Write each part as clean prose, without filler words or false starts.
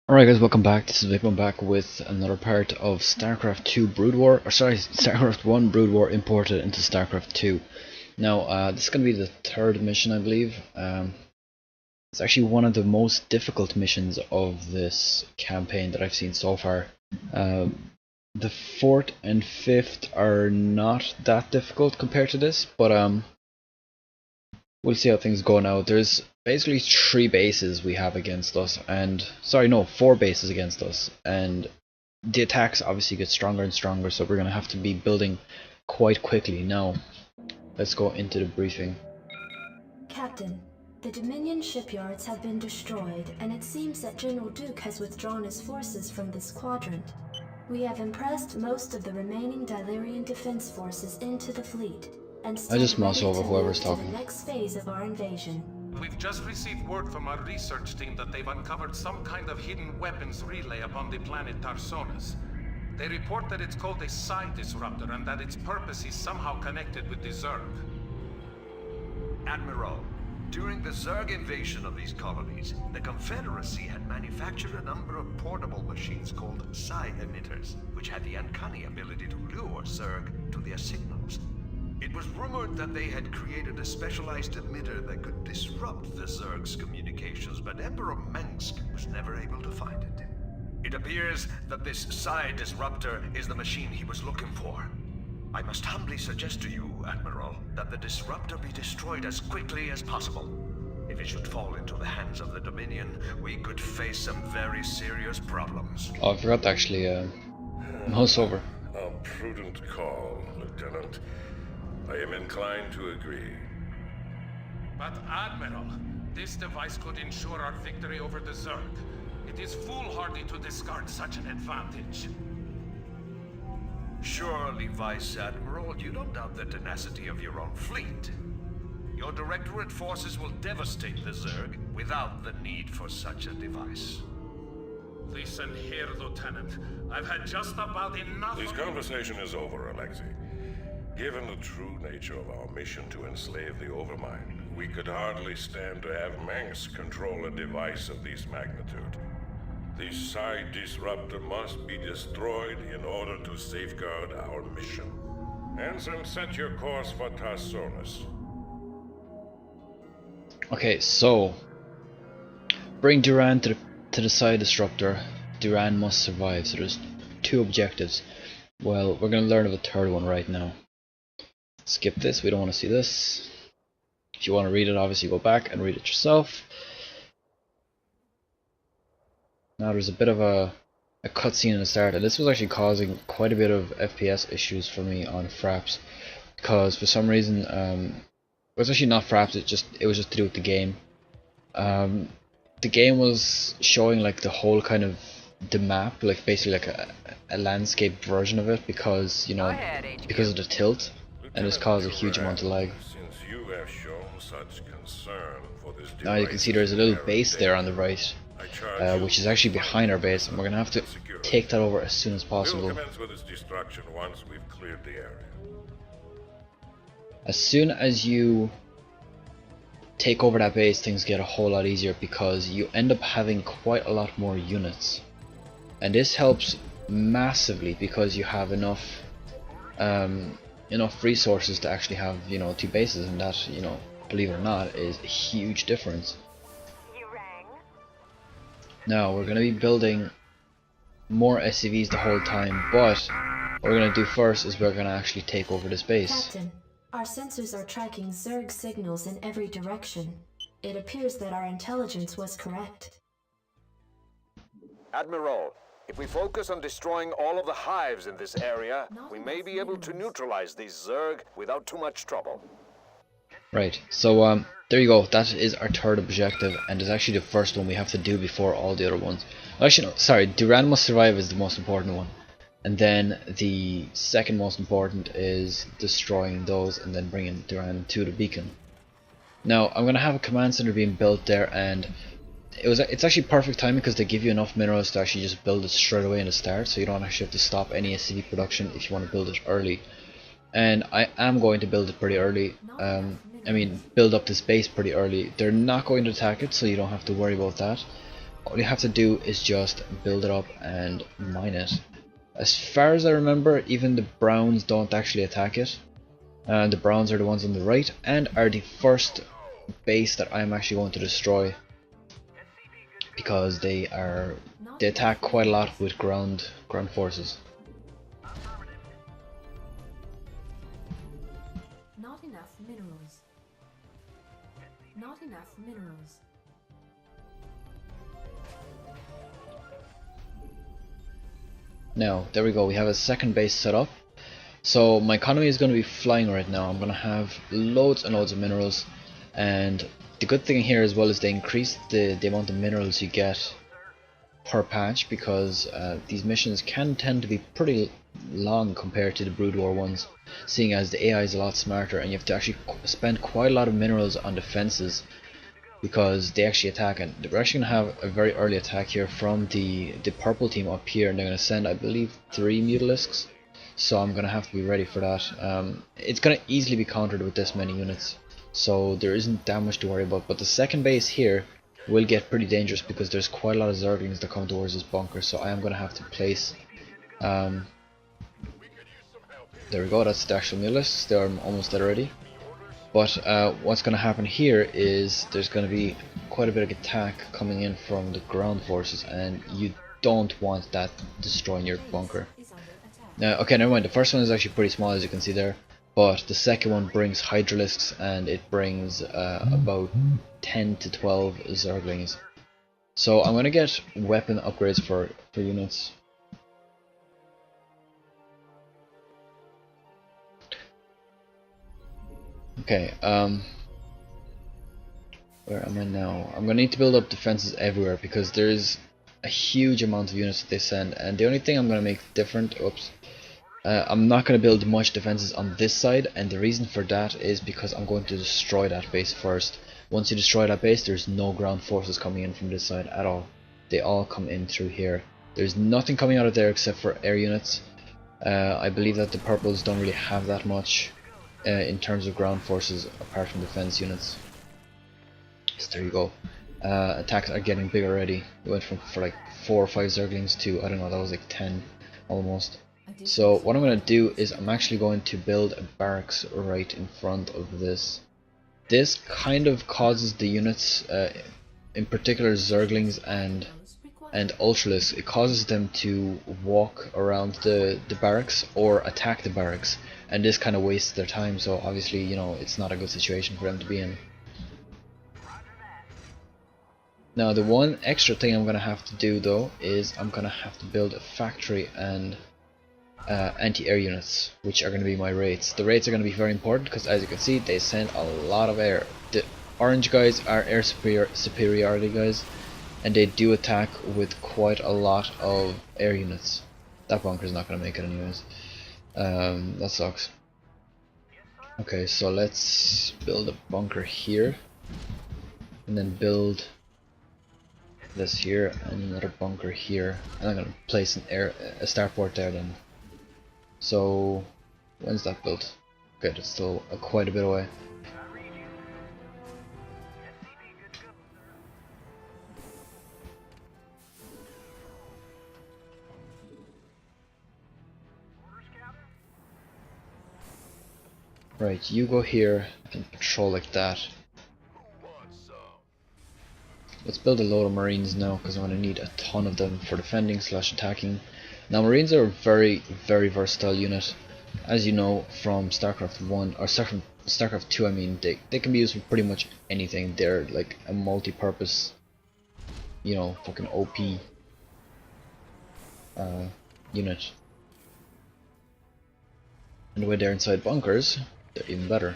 Alright guys, welcome back. This is Vaipo back with another part of Starcraft 2 Brood War, or sorry, Starcraft 1 Brood War imported into Starcraft 2. Now, this is going to be the third mission, I believe. It's actually one of the most difficult missions of this campaign that I've seen so far. The fourth and fifth are not that difficult compared to this, but we'll see how things go now. There's basically three bases we have against us, and four bases against us, and the attacks obviously get stronger and stronger, so we're gonna have to be building quite quickly. Now, let's go into the briefing. Captain, the Dominion shipyards have been destroyed, and it seems that General Duke has withdrawn his forces from this quadrant. We have impressed most of the remaining Dilerian defense forces into the fleet, and I just mouse ready over to whoever's move to talking. the next phase of our invasion. We've just received word from our research team that they've uncovered some kind of hidden weapons relay upon the planet Tarsonis. They report that it's called a psi disruptor and that its purpose is somehow connected with the Zerg. Admiral, during the Zerg invasion of these colonies, the Confederacy had manufactured a number of portable machines called psi emitters, which had the uncanny ability to lure Zerg to their signals. It was rumored that they had created a specialized emitter that could disrupt the Zerg's communications, but Emperor Mengsk was never able to find it. It appears that this psi disruptor is the machine he was looking for. I must humbly suggest to you, Admiral, that the disruptor be destroyed as quickly as possible. If it should fall into the hands of the Dominion, we could face some very serious problems. Oh, I forgot to actually mouse over. A prudent call, Lieutenant. I am inclined to agree. But Admiral, this device could ensure our victory over the Zerg. It is foolhardy to discard such an advantage. Surely, Vice Admiral, you don't doubt the tenacity of your own fleet. Your Directorate forces will devastate the Zerg without the need for such a device. Listen here, Lieutenant. I've had just about enough. This conversation is over, Alexei. Given the true nature of our mission to enslave the Overmind, we could hardly stand to have Mengsk control a device of this magnitude. The psi disruptor must be destroyed in order to safeguard our mission. Ensign, set your course for Tarsonis. Okay, so bring Duran to the psi disruptor. Duran must survive. So there's two objectives. Well, we're gonna learn of a third one right now. Skip this, we don't want to see this. If you want to read it, obviously go back and read it yourself. Now there's a bit of a cutscene in the start, and this was actually causing quite a bit of FPS issues for me on Fraps, because for some reason, it was actually not Fraps, it was just to do with the game. The game was showing like the whole kind of the map, like basically like a landscape version of it, because because of the tilt. And this caused a huge amount of lag. Since you have shown such concern for this Now you can see there's a little base there on the right, which is actually behind our base, and we're gonna have to take that over as soon as possible. We'll commence with its destruction once we've cleared the area. As soon as you take over that base, things get a whole lot easier because you end up having quite a lot more units, and this helps massively because you have enough resources to actually have two bases, and that believe it or not is a huge difference. Now we're going to be building more SCVs the whole time, but what we're going to do first is we're going to actually take over this base. Captain, our sensors are tracking Zerg signals in every direction. It appears that our intelligence was correct. Admiral, if we focus on destroying all of the hives in this area, we may be able to neutralize these Zerg without too much trouble. Right, so there you go, that is our third objective, and it's actually the first one we have to do before all the other ones. Actually no, sorry, Duran must survive is the most important one, and then the second most important is destroying those and then bringing Duran to the beacon. Now I'm going to have a command center being built there, and it's actually perfect timing because they give you enough minerals to actually just build it straight away in the start, so you don't actually have to stop any SCV production if you want to build it early. And I am going to build it pretty early. I mean, build up this base pretty early. They're not going to attack it, so you don't have to worry about that. all you have to do is just build it up and mine it. As far as I remember, even the browns don't actually attack it. The browns are the ones on the right and are the first base that I'm actually going to destroy, because they attack quite a lot with ground forces. Not enough minerals. Not enough minerals. Now, there we go, we have a second base set up. So my economy is going to be flying right now. I'm going to have loads and loads of minerals, and the good thing here as well is they increase the amount of minerals you get per patch, because these missions can tend to be pretty long compared to the Brood War ones, seeing as the AI is a lot smarter and you have to actually spend quite a lot of minerals on defenses, because they actually attack. And we're actually going to have a very early attack here from the purple team up here, and they're going to send, I believe, 3 mutalisks, so I'm going to have to be ready for that. It's going to easily be countered with this many units, so there isn't that much to worry about. But the second base here will get pretty dangerous because there's quite a lot of Zerglings that come towards this bunker, so I am going to have to place there we go, that's the actual mutalisks. They're almost dead already. But what's going to happen here is there's going to be quite a bit of attack coming in from the ground forces, and you don't want that destroying your bunker. Now, okay, never mind, the first one is actually pretty small, as you can see there, but the second one brings Hydralisks, and it brings about 10 to 12 Zerglings. So I'm going to get weapon upgrades for units. Okay, where am I now? I'm going to need to build up defenses everywhere, because there's a huge amount of units that they send, and the only thing I'm going to make different, I'm not going to build much defenses on this side, and the reason for that is because I'm going to destroy that base first. Once you destroy that base, there's no ground forces coming in from this side at all. They all come in through here. There's nothing coming out of there except for air units. I believe that the purples don't really have that much in terms of ground forces apart from defense units. So there you go. Attacks are getting big already. We went from like 4 or 5 Zerglings to, I don't know, that was like 10 almost. So what I'm going to do is I'm actually going to build a barracks right in front of this. This kind of causes the units, in particular Zerglings and Ultralisks, it causes them to walk around the barracks or attack the barracks, and this kind of wastes their time, so obviously, you know, it's not a good situation for them to be in. Now the one extra thing I'm going to have to do though is I'm going to have to build a factory and anti-air units, which are going to be my rates. The rates are going to be very important because, as you can see, they send a lot of air. The orange guys are air superiority guys, and they do attack with quite a lot of air units. That bunker's not going to make it anyways. That sucks. Okay, so let's build a bunker here, and then build this here and another bunker here, and I'm going to place a starport there then. So when's that built? Okay, that's still quite a bit away. Right, you go here and patrol like that. Let's build a load of marines now, because I'm going to need a ton of them for defending / attacking. Now marines are a very versatile unit, as you know from Starcraft 1 or Starcraft 2. I mean, they can be used for pretty much anything. They're like a multi-purpose, you know, fucking OP unit. And when they're inside bunkers, they're even better.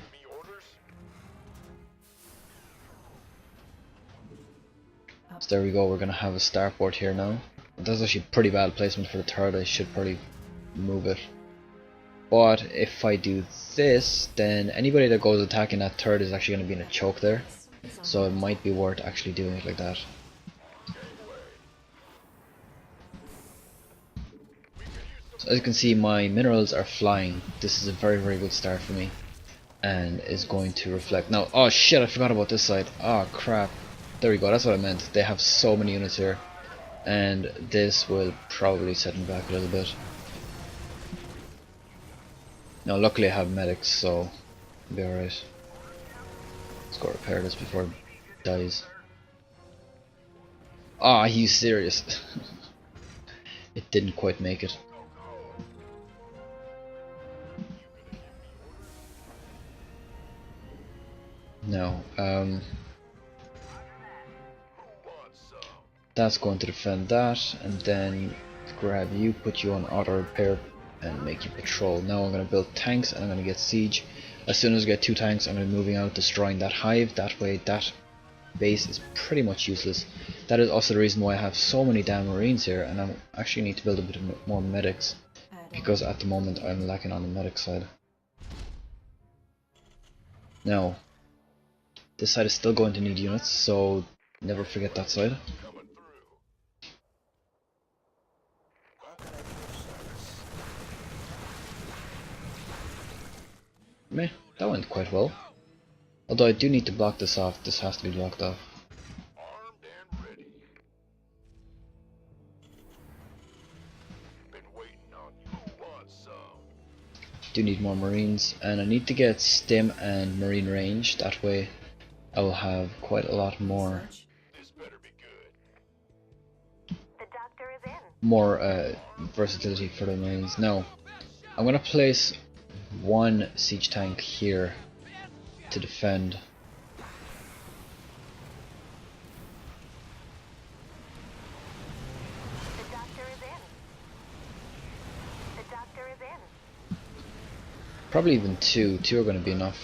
So there we go, we're gonna have a starport here now. That's actually pretty bad placement for the turret. I should probably move it. But if I do this, then anybody that goes attacking that turret is actually going to be in a choke there. So it might be worth actually doing it like that. So as you can see, my minerals are flying. This is a very good start for me, and is going to reflect. Now, oh shit, I forgot about this side. Oh crap. There we go, that's what I meant. They have so many units here, and this will probably set them back a little bit. Now luckily I have medics, so I'll be alright. Let's go repair this before it dies. Ah, he's serious. It didn't quite make it. No, that's going to defend that, and then grab you, put you on auto repair, and make you patrol. Now I'm going to build tanks, and I'm going to get siege. As soon as I get 2 tanks, I'm going to be moving out, destroying that hive. That way, that base is pretty much useless. That is also the reason why I have so many damn marines here, and I actually need to build a bit more medics, because at the moment I'm lacking on the medic side. Now, this side is still going to need units, so never forget that side. Meh, that went quite well. Although I do need to block this off, this has to be blocked off. Do need more marines, and I need to get stim and marine range, that way I will have quite a lot more versatility for the marines. Now, I'm gonna place 1 siege tank here to defend. Probably even 2. 2 are going to be enough.